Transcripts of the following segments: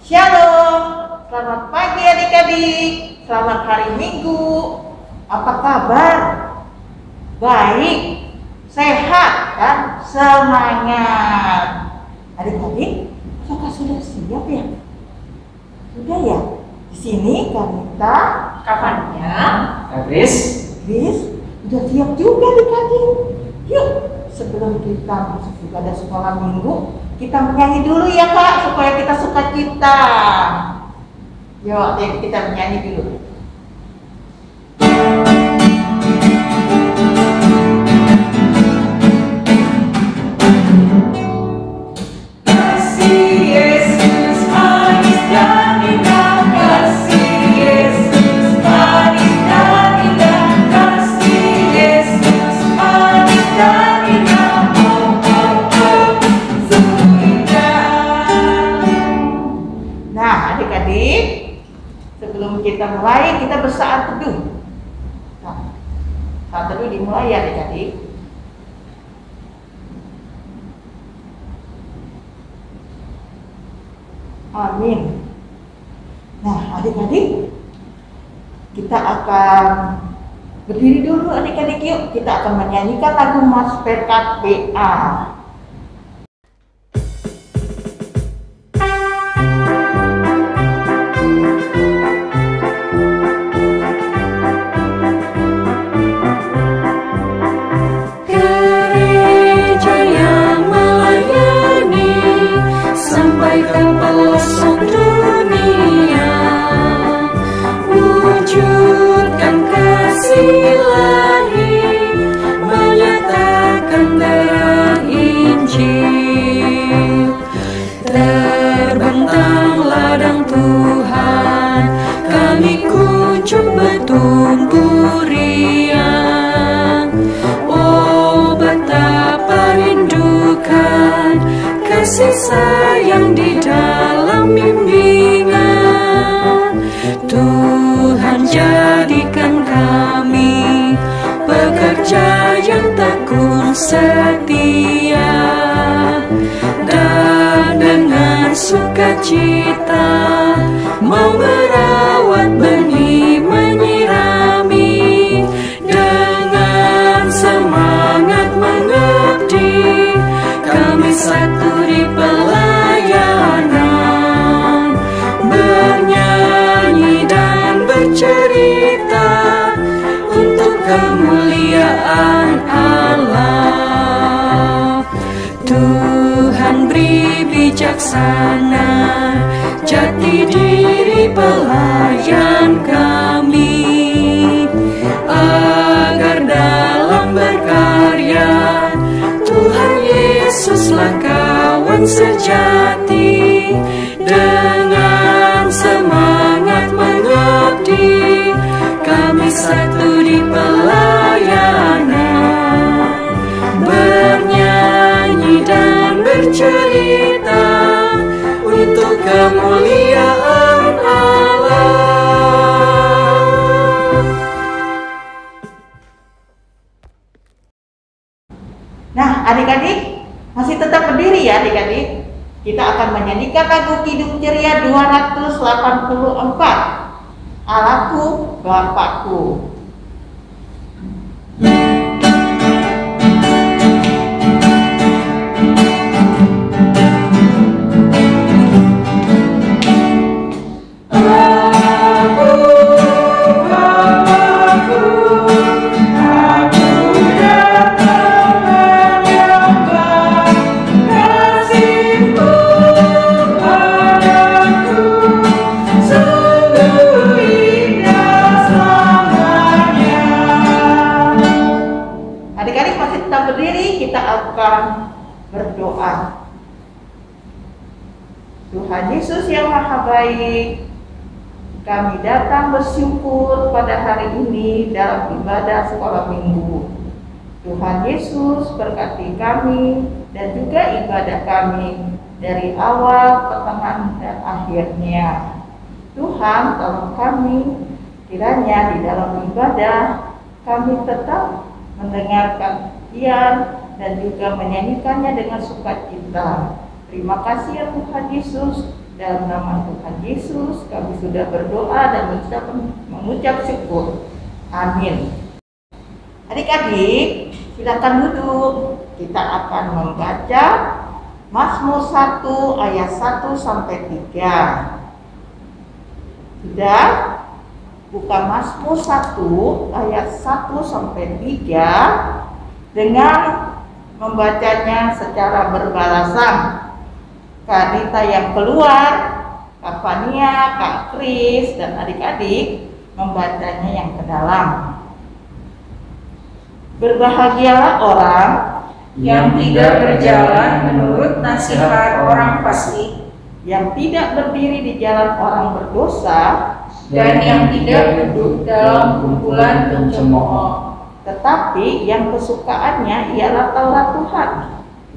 Shalom, selamat pagi adik-adik, selamat hari Minggu. Apa kabar? Baik, sehat dan semangat. Adik-adik, apakah sudah siap ya? Sudah ya? Di sini Kanita, Kapannya? Chris, udah siap juga adik-adik. Yuk, sebelum kita masuk ibadah sekolah minggu, kita menyanyi dulu ya Kak, supaya kita sukacita. Yuk, kita menyanyi dulu. Sebelum kita mulai, kita bersaat teduh. Nah, saat teduh dimulai ya adik-adik. Amin. Nah adik-adik, kita akan berdiri dulu adik-adik, yuk. Kita akan menyanyikan lagu Mas Perkat BA. Kasih sayang di dalam bimbingan Tuhan, jadikan kami pekerja yang tekun setia, dan dengan sukacita mau merawat benih, menyirami, dengan semangat mengabdi. Kami satu di pelayanan, bernyanyi dan bercerita untuk kemuliaan Allah. Tuhan beri bijaksana, jati diri pelayan kami, agar dalam berkarya Tuhan Yesuslah kawan sejati. Dengan semangat mengabdi, kami satu di pelayanan, bernyanyi dan bercerita untuk kemuliaan Allah. Nah adik-adik, masih tetap berdiri ya adik-adik. Kita akan menyanyikan lagu Kidung Ceria 284, Allahku Bapakku. Berdoa. Tuhan Yesus yang Maha Baik, kami datang bersyukur pada hari ini dalam ibadah sekolah minggu. Tuhan Yesus berkati kami dan juga ibadah kami dari awal, pertengahan, dan akhirnya. Tuhan tolong kami, kiranya di dalam ibadah kami tetap mendengarkan dan juga menyanyikannya dengan sukacita. Terima kasih ya Tuhan Yesus. Dalam nama Tuhan Yesus kami sudah berdoa dan mengucap syukur. Amin. Adik-adik, silakan duduk. Kita akan membaca Mazmur 1 ayat 1 sampai 3. Sudah? Buka Mazmur 1 ayat 1 sampai 3 dengan membacanya secara berbalasan. Kak Rita yang keluar, Kak Fania, Kak Kris, dan adik-adik membacanya yang ke dalam. Berbahagialah orang yang tidak berjalan menurut nasihat orang fasik, yang tidak berdiri di jalan orang berdosa, dan yang tidak duduk dalam kumpulan pencemooh, tetapi yang kesukaannya ialah Taurat Tuhan,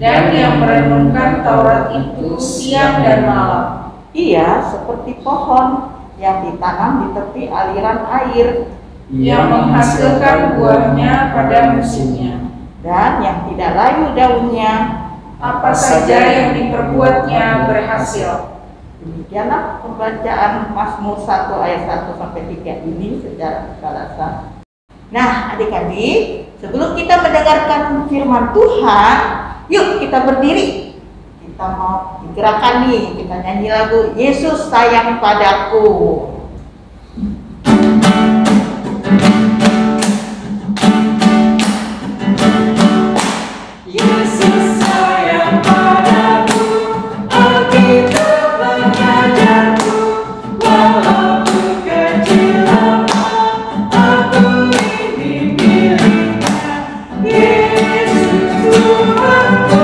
dan yang merenungkan Taurat itu siang dan malam. Ia seperti pohon yang ditanam di tepi aliran air, yang menghasilkan buahnya pada musimnya, dan yang tidak layu daunnya. Apa saja yang diperbuatnya berhasil. Demikianlah pembacaan Mazmur 1 ayat 1 sampai 3 ini secara berbalasan. Nah, adik-adik, sebelum kita mendengarkan firman Tuhan, yuk kita berdiri. Kita mau digerakkan nih, kita nyanyi lagu Yesus Sayang Padaku. Yesus sayang padaku, Alkitab mengajarku, walaupun kecil apa, aku ini miliknya. Yesus Tuhanku,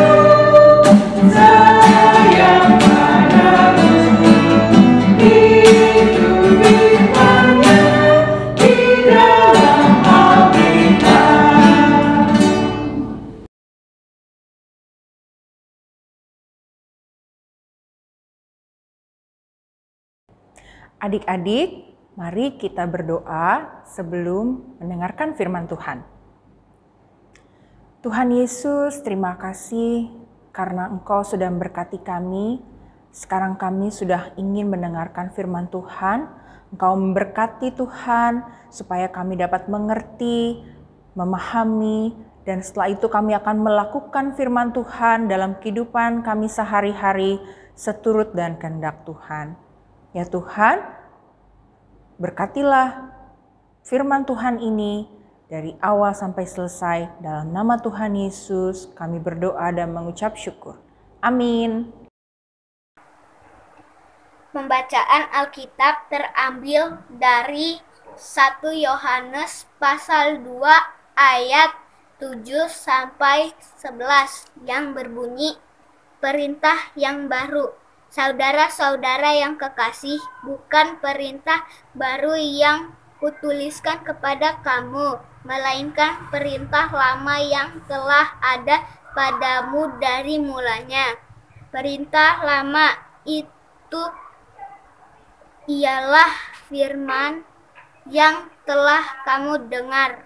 sayang padaku, itu firman-Nya di dalam Alkitab. Adik-adik, mari kita berdoa sebelum mendengarkan firman Tuhan. Tuhan Yesus, terima kasih karena Engkau sudah memberkati kami. Sekarang kami sudah ingin mendengarkan firman Tuhan. Engkau memberkati Tuhan supaya kami dapat mengerti, memahami, dan setelah itu kami akan melakukan firman Tuhan dalam kehidupan kami sehari-hari seturut dan kehendak Tuhan. Ya Tuhan, berkatilah firman Tuhan ini dari awal sampai selesai. Dalam nama Tuhan Yesus kami berdoa dan mengucap syukur. Amin. Pembacaan Alkitab terambil dari 1 Yohanes pasal 2 ayat 7 sampai 11 yang berbunyi, perintah yang baru. Saudara-saudara yang kekasih, bukan perintah baru yang kutuliskan kepada kamu, melainkan perintah lama yang telah ada padamu dari mulanya. Perintah lama itu ialah firman yang telah kamu dengar.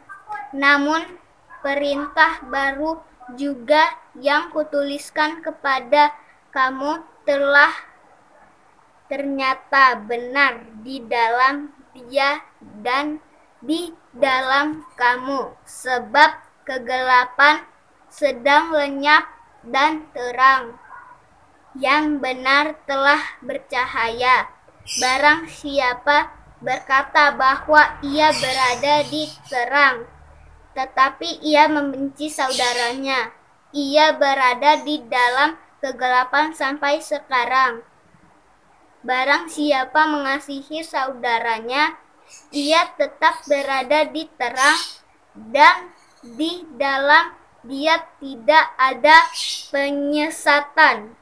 Namun perintah baru juga yang kutuliskan kepada kamu telah ternyata benar di dalam Dia dan di dalam kamu, sebab kegelapan sedang lenyap dan terang yang benar telah bercahaya. Barang siapa berkata bahwa ia berada di terang, tetapi ia membenci saudaranya, ia berada di dalam kegelapan sampai sekarang. Barang siapa mengasihi saudaranya, ia tetap berada di terang, dan di dalam dia tidak ada penyesatan.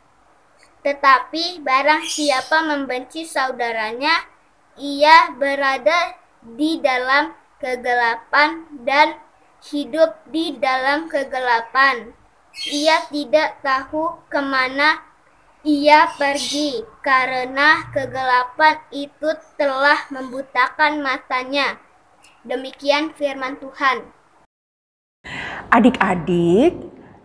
Tetapi barang siapa membenci saudaranya, ia berada di dalam kegelapan dan hidup di dalam kegelapan. Ia tidak tahu kemana ia pergi, karena kegelapan itu telah membutakan matanya. Demikian firman Tuhan. Adik-adik,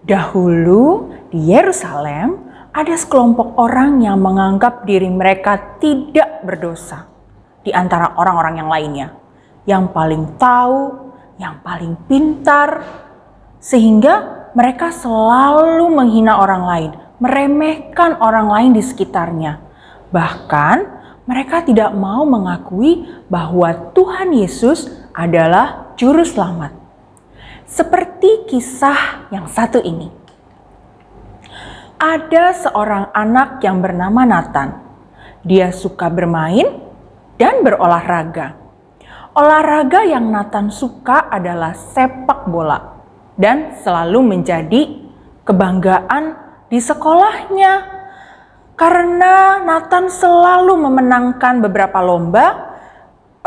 dahulu di Yerusalem ada sekelompok orang yang menganggap diri mereka tidak berdosa di antara orang-orang yang lainnya, yang paling tahu, yang paling pintar, sehingga mereka selalu menghina orang lain, meremehkan orang lain di sekitarnya. Bahkan mereka tidak mau mengakui bahwa Tuhan Yesus adalah juru selamat. Seperti kisah yang satu ini. Ada seorang anak yang bernama Nathan. Dia suka bermain dan berolahraga. Olahraga yang Nathan suka adalah sepak bola dan selalu menjadi kebanggaan di sekolahnya. Karena Nathan selalu memenangkan beberapa lomba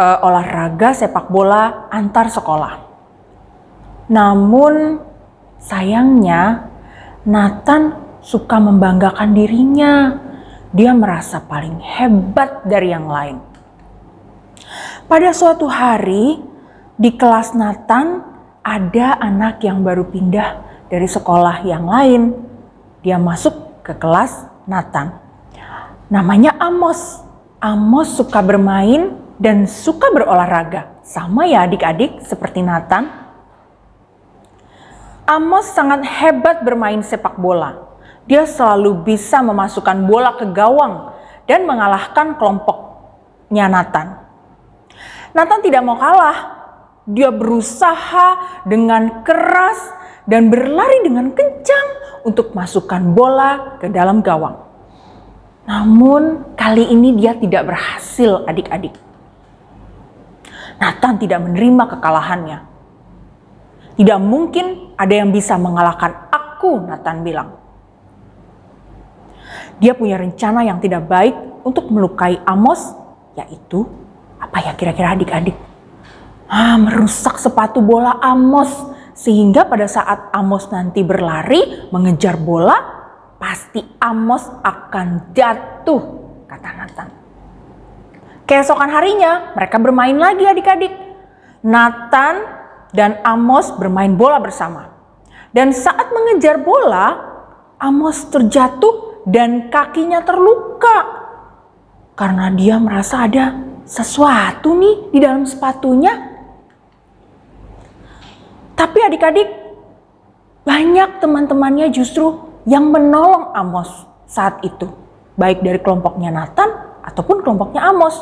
olahraga sepak bola antar sekolah. Namun sayangnya Nathan suka membanggakan dirinya. Dia merasa paling hebat dari yang lain. Pada suatu hari di kelas Nathan ada anak yang baru pindah dari sekolah yang lain. Dia masuk ke kelas Nathan. Namanya Amos. Amos suka bermain dan suka berolahraga. Sama ya adik-adik seperti Nathan. Amos sangat hebat bermain sepak bola. Dia selalu bisa memasukkan bola ke gawang dan mengalahkan kelompoknya Nathan. Nathan tidak mau kalah. Dia berusaha dengan keras dan berlari dengan kencang untuk masukkan bola ke dalam gawang. Namun kali ini dia tidak berhasil adik-adik. Nathan tidak menerima kekalahannya. Tidak mungkin ada yang bisa mengalahkan aku, Nathan bilang. Dia punya rencana yang tidak baik untuk melukai Amos, yaitu apa ya kira-kira adik-adik? Merusak sepatu bola Amos, sehingga pada saat Amos nanti berlari mengejar bola, pasti Amos akan jatuh, kata Nathan. Keesokan harinya mereka bermain lagi adik-adik. Nathan dan Amos bermain bola bersama. Dan saat mengejar bola, Amos terjatuh dan kakinya terluka karena dia merasa ada sesuatu nih di dalam sepatunya. Tapi adik-adik, banyak teman-temannya justru yang menolong Amos saat itu, baik dari kelompoknya Nathan ataupun kelompoknya Amos.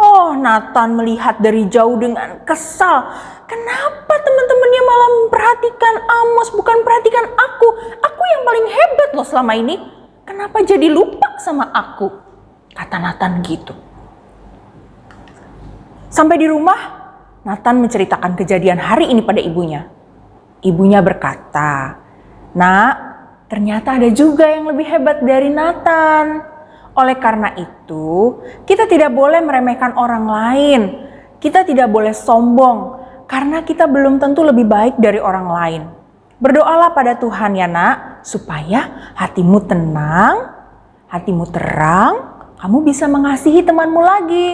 Oh, Nathan melihat dari jauh dengan kesal. Kenapa teman-temannya malah memperhatikan Amos, bukan perhatikan aku? Aku yang paling hebat loh selama ini. Kenapa jadi lupa sama aku? Kata Nathan gitu. Sampai di rumah, Nathan menceritakan kejadian hari ini pada ibunya. Ibunya berkata, "Nak, ternyata ada juga yang lebih hebat dari Nathan. Oleh karena itu, kita tidak boleh meremehkan orang lain. Kita tidak boleh sombong, karena kita belum tentu lebih baik dari orang lain. Berdoalah pada Tuhan ya nak, supaya hatimu tenang, hatimu terang, kamu bisa mengasihi temanmu lagi."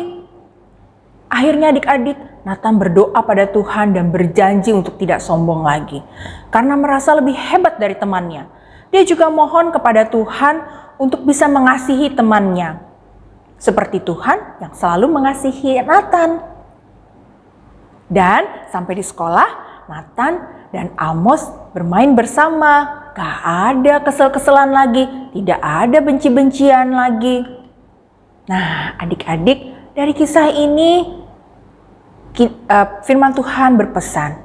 Akhirnya adik-adik, Nathan berdoa pada Tuhan dan berjanji untuk tidak sombong lagi. Karena merasa lebih hebat dari temannya. Dia juga mohon kepada Tuhan untuk bisa mengasihi temannya. Seperti Tuhan yang selalu mengasihi Nathan. Dan sampai di sekolah, Nathan dan Amos bermain bersama. Gak ada kesel-keselan lagi, tidak ada benci-bencian lagi. Nah, adik-adik, dari kisah ini firman Tuhan berpesan,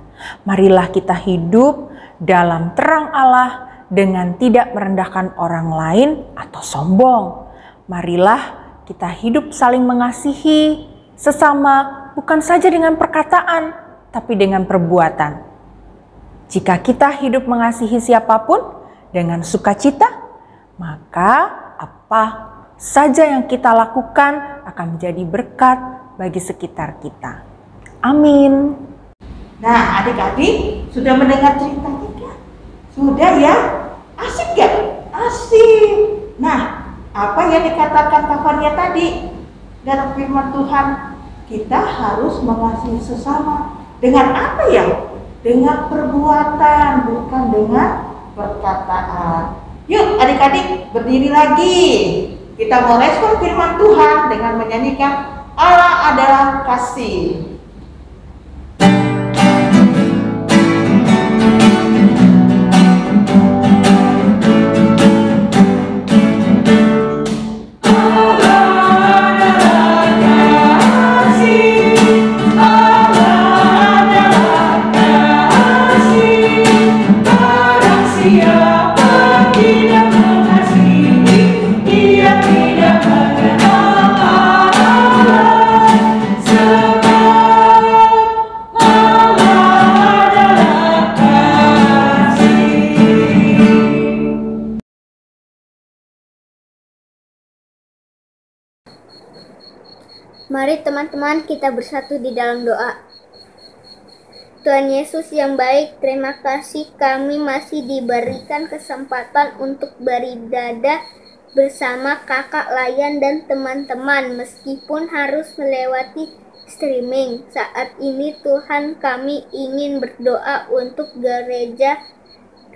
marilah kita hidup dalam terang Allah dengan tidak merendahkan orang lain atau sombong. Marilah kita hidup saling mengasihi sesama, bukan saja dengan perkataan, tapi dengan perbuatan. Jika kita hidup mengasihi siapapun dengan sukacita, maka apa saja yang kita lakukan akan menjadi berkat bagi sekitar kita. Amin. Nah, adik-adik sudah mendengar cerita kita? Sudah ya? Asik gak? Asik. Nah, apa yang dikatakan Kavania tadi dalam firman Tuhan, kita harus mengasihi sesama. Dengan apa ya? Dengan perbuatan, bukan dengan perkataan. Yuk adik-adik berdiri lagi. Kita mau respon firman Tuhan dengan menyanyikan Allah adalah kasih. Mari teman-teman kita bersatu di dalam doa. Tuhan Yesus yang baik, terima kasih kami masih diberikan kesempatan untuk beribadah bersama kakak Layan dan teman-teman meskipun harus melewati streaming. Saat ini Tuhan kami ingin berdoa untuk gereja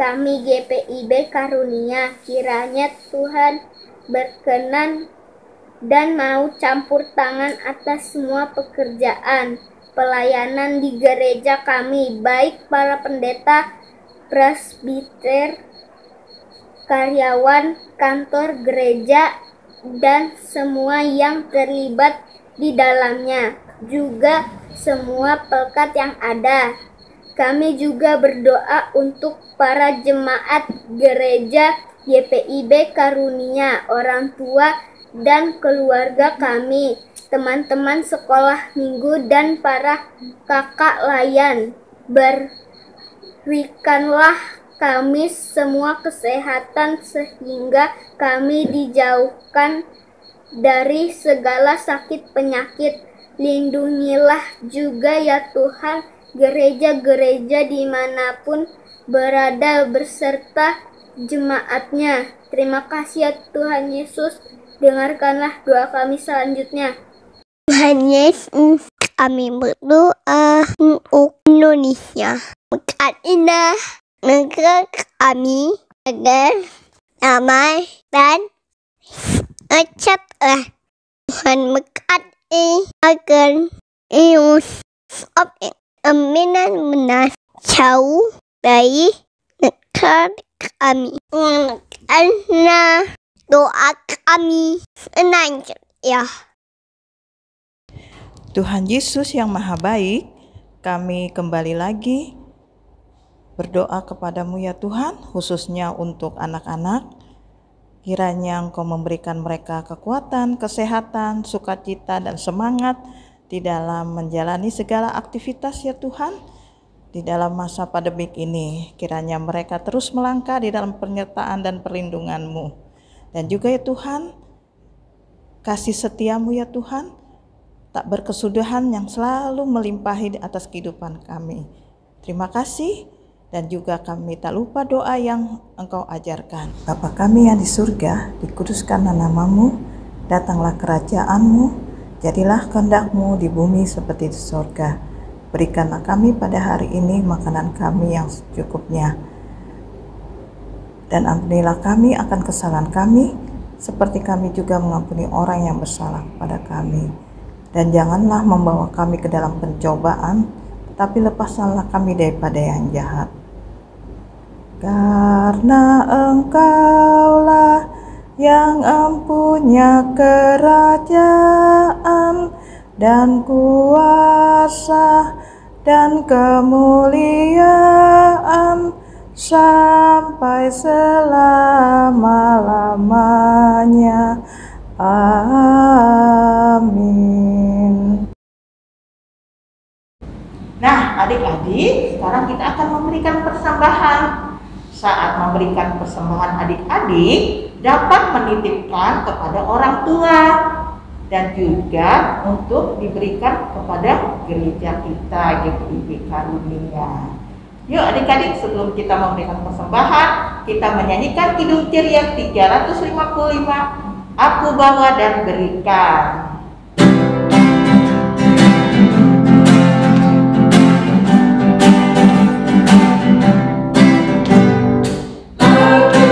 kami GPIB Karunia. Kiranya Tuhan berkenan dan mau campur tangan atas semua pekerjaan pelayanan di gereja kami, baik para pendeta, presbiter, karyawan kantor gereja, dan semua yang terlibat di dalamnya, juga semua pelekat yang ada. Kami juga berdoa untuk para jemaat gereja GPIB Karunia, orang tua dan keluarga kami, teman-teman sekolah minggu dan para kakak Layan. Berikanlah kami semua kesehatan sehingga kami dijauhkan dari segala sakit penyakit. Lindungilah juga ya Tuhan gereja-gereja dimanapun berada beserta jemaatnya. Terima kasih ya Tuhan Yesus. Dengarkanlah doa kami selanjutnya. Tuhan Yesus, kami berdoa untuk Indonesia. Berkatilah negara kami agar damai dan sejahtera. Tuhan berkati agar virus COVID-19 benar jauh dari negara kami. Karena doa kami selanjutnya. Tuhan Yesus yang Maha Baik, kami kembali lagi berdoa kepadamu ya Tuhan, khususnya untuk anak-anak. Kiranya Engkau memberikan mereka kekuatan, kesehatan, sukacita, dan semangat di dalam menjalani segala aktivitas ya Tuhan. Di dalam masa pandemik ini, kiranya mereka terus melangkah di dalam penyertaan dan perlindungan-Mu. Dan juga ya Tuhan, kasih setiamu ya Tuhan, tak berkesudahan yang selalu melimpahi di atas kehidupan kami. Terima kasih, dan juga kami tak lupa doa yang Engkau ajarkan. Bapa kami yang di surga, dikuduskanlah nama-Mu, datanglah kerajaan-Mu, jadilah kehendak-Mu di bumi seperti di surga. Berikanlah kami pada hari ini makanan kami yang secukupnya. Dan ampunilah kami akan kesalahan kami, seperti kami juga mengampuni orang yang bersalah kepada kami. Dan janganlah membawa kami ke dalam pencobaan, tapi lepaskanlah kami daripada yang jahat. Karena Engkaulah yang empunya kerajaan dan kuasa dan kemuliaan sampai selama-lamanya. Amin. Nah, adik-adik, sekarang kita akan memberikan persembahan. Saat memberikan persembahan, adik-adik dapat menitipkan kepada orang tua dan juga untuk diberikan kepada gereja kita, GPIB Karunia. Yuk adik-adik, sebelum kita memberikan persembahan, kita menyanyikan Kidung Ceria 355, Aku Bawa dan Berikan. Aku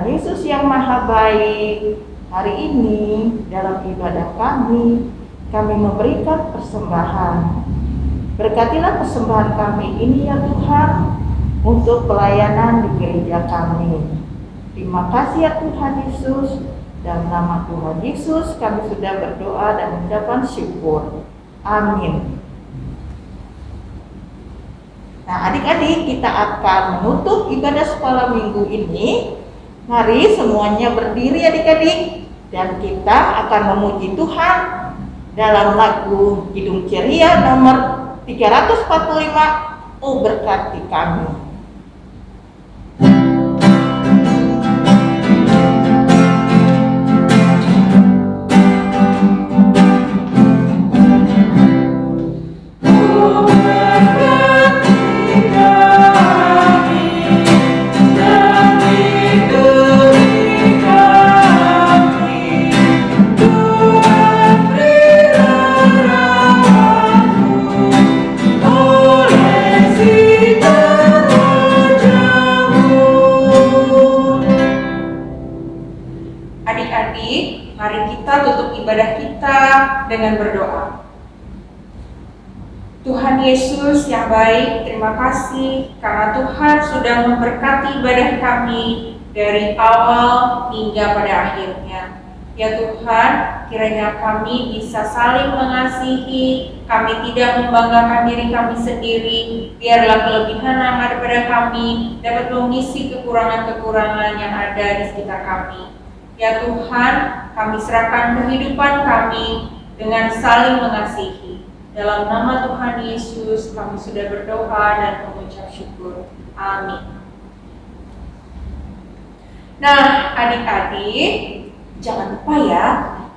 Yesus yang maha baik, hari ini dalam ibadah kami memberikan persembahan. Berkatilah persembahan kami ini ya Tuhan, untuk pelayanan di gereja kami. Terima kasih ya Tuhan Yesus. Dalam nama Tuhan Yesus kami sudah berdoa dan mengucapkan syukur. Amin. Nah, adik-adik, kita akan menutup ibadah sekolah minggu ini. Mari semuanya berdiri adik-adik, dan kita akan memuji Tuhan dalam lagu Kidung Ceria nomor 345, Oh berkati kami. Adik-adik, mari kita tutup ibadah kita dengan berdoa. Tuhan Yesus yang baik, terima kasih karena Tuhan sudah memberkati ibadah kami dari awal hingga pada akhirnya. Ya Tuhan, kiranya kami bisa saling mengasihi, kami tidak membanggakan diri kami sendiri, biarlah kelebihan yang ada pada kami dapat mengisi kekurangan-kekurangan yang ada di sekitar kami. Ya Tuhan, kami serahkan kehidupan kami dengan saling mengasihi. Dalam nama Tuhan Yesus, kami sudah berdoa dan mengucap syukur. Amin. Nah, adik-adik, jangan lupa ya,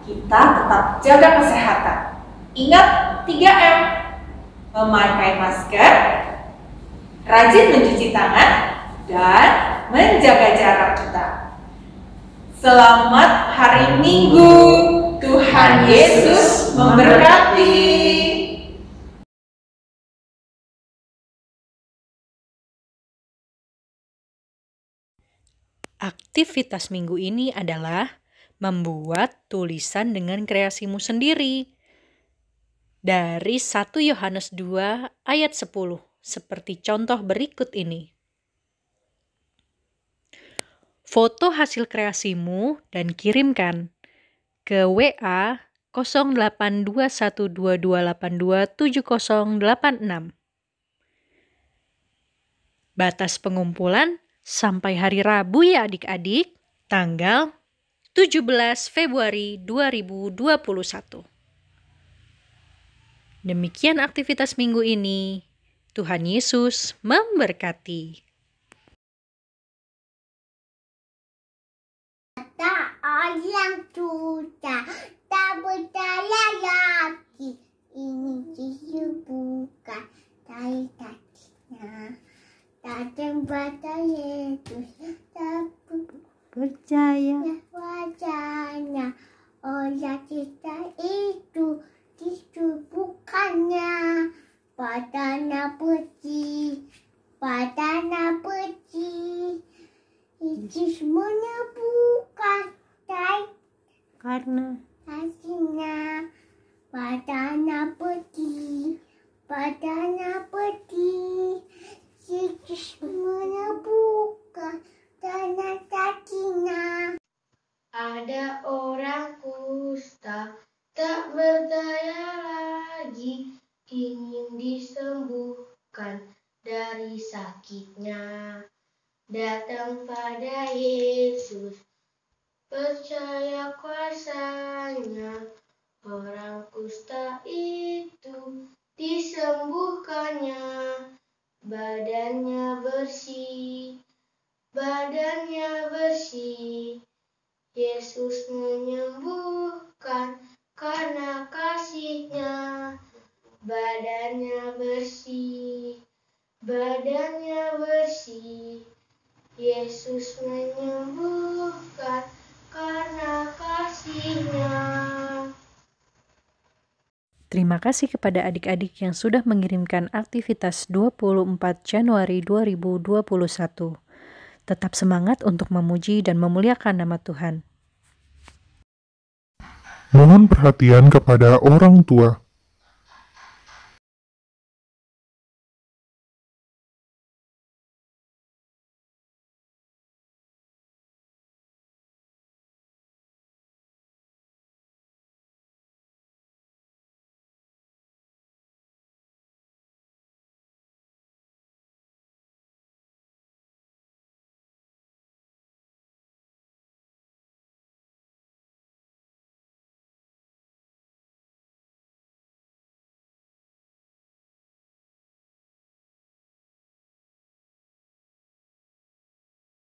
kita tetap jaga kesehatan. Ingat 3M, memakai masker, rajin mencuci tangan, dan menjaga jarak kita. Selamat hari Minggu, Tuhan Yesus memberkati. Aktivitas minggu ini adalah membuat tulisan dengan kreasimu sendiri. Dari 1 Yohanes 2 ayat 10, seperti contoh berikut ini. Foto hasil kreasimu dan kirimkan ke WA 082122827086. Batas pengumpulan sampai hari Rabu ya adik-adik, tanggal 17 Februari 2021. Demikian aktivitas minggu ini. Tuhan Yesus memberkati. Orang susah tak percaya lagi, ini Yesus bukan dari kakinya. Tak terbaca Yesus, tak percaya wajahnya. Orang kita itu bukannya padana peci, itu semuanya bukan karena hasilnya padana peci, itu semuanya bukan karena kakinya. Ada orang kusta tak berdaya lagi, ingin disembuhkan dari sakitnya. Datang pada Yesus, percaya kuasanya, orang kusta itu disembuhkannya. Badannya bersih, Yesus menyembuhkan karena kasih-Nya. Badannya bersih, Yesus menyembuhkan karena kasih-Nya. Terima kasih kepada adik-adik yang sudah mengirimkan aktivitas 24 Januari 2021. Tetap semangat untuk memuji dan memuliakan nama Tuhan. Mohon perhatian kepada orang tua.